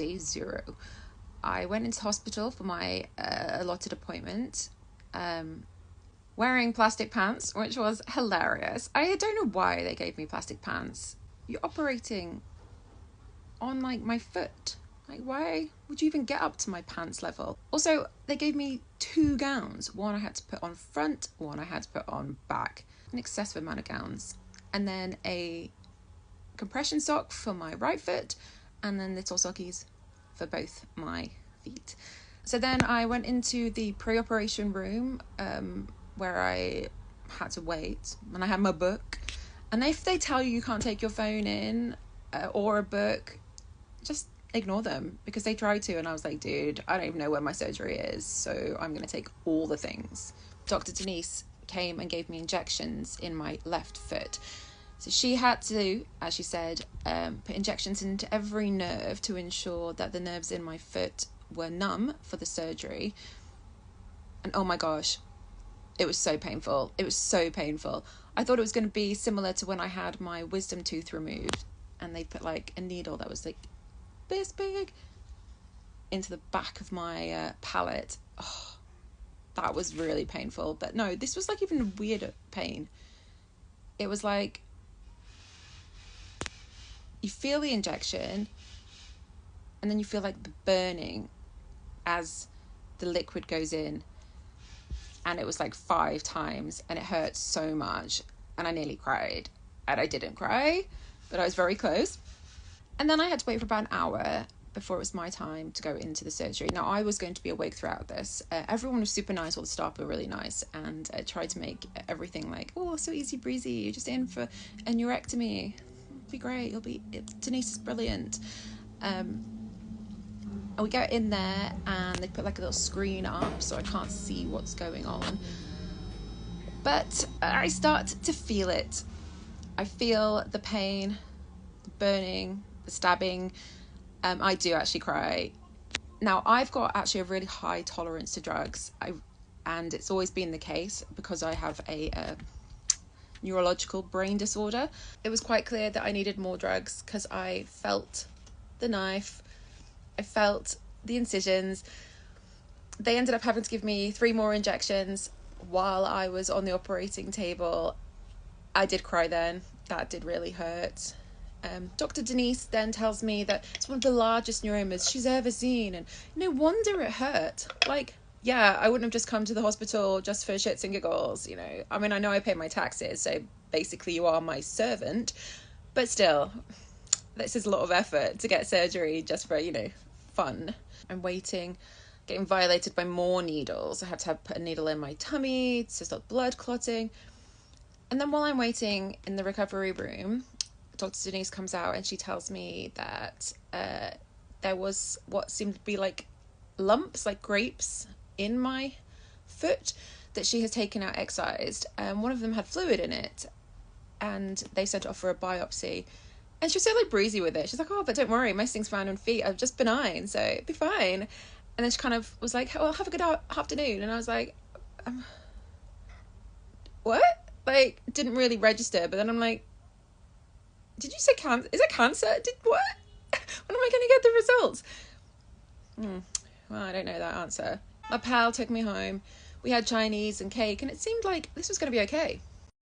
Day 0. I went into hospital for my allotted appointment, wearing plastic pants, which was hilarious. I don't know why they gave me plastic pants. You're operating on like my foot. Like, why would you even get up to my pants level? Also, they gave me 2 gowns. One I had to put on front, one I had to put on back. An excessive amount of gowns. And then a compression sock for my right foot, and then little sockies for both my feet. So then I went into the pre-operation room, where I had to wait, and I had my book. And if they tell you can't take your phone in, or a book, just ignore them, because they tried to, and I was like, dude, I don't even know where my surgery is, so I'm going to take all the things. Dr. Denise came and gave me injections in my left foot. So she had to, as she said, put injections into every nerve to ensure that the nerves in my foot were numb for the surgery. And oh my gosh, it was so painful. It was so painful. I thought it was going to be similar to when I had my wisdom tooth removed, and they put like a needle that was like this big into the back of my palate. Oh, that was really painful. But no, this was like even a weirder pain. It was like, you feel the injection, and then you feel like the burning as the liquid goes in. And it was like 5 times, and it hurt so much. And I nearly cried. And I didn't cry, but I was very close. And then I had to wait for about an hour before it was my time to go into the surgery. Now, I was going to be awake throughout this. Everyone was super nice. All the staff were really nice, and tried to make everything like, oh, so easy breezy. You're just in for a neurectomy. It'll be great. Denise is brilliant. And we go in there, and they put like a little screen up so I can't see what's going on. But I start to feel it. I feel the pain, the burning, the stabbing. I do actually cry. Now, I've got actually a really high tolerance to drugs, and it's always been the case because I have a neurological brain disorder. It was quite clear that I needed more drugs because I felt the knife, I felt the incisions. They ended up having to give me 3 more injections while I was on the operating table. I did cry then. That did really hurt. Dr. Denise then tells me that it's one of the largest neuromas she's ever seen, and no wonder it hurt. Like, yeah, I wouldn't have just come to the hospital just for shits and giggles, you know. I mean, I know I pay my taxes, so basically you are my servant, but still, this is a lot of effort to get surgery just for, you know, fun. I'm waiting, getting violated by more needles. I had to put a needle in my tummy to stop blood clotting. And then while I'm waiting in the recovery room, Dr. Denise comes out and she tells me that there was what seemed to be like lumps, like grapes, in my foot that she has taken out, excised. One of them had fluid in it, and they sent it off for a biopsy. And she was so like breezy with it. She's like, oh, but don't worry, most things found on feet are just benign, so it'll be fine. And then she kind of was like, well, have a good afternoon. And I was like, what? Like, didn't really register. But then I'm like, did you say cancer? Is it cancer? What? When am I going to get the results? Well, I don't know that answer. My pal took me home. We had Chinese and cake, and it seemed like this was going to be okay.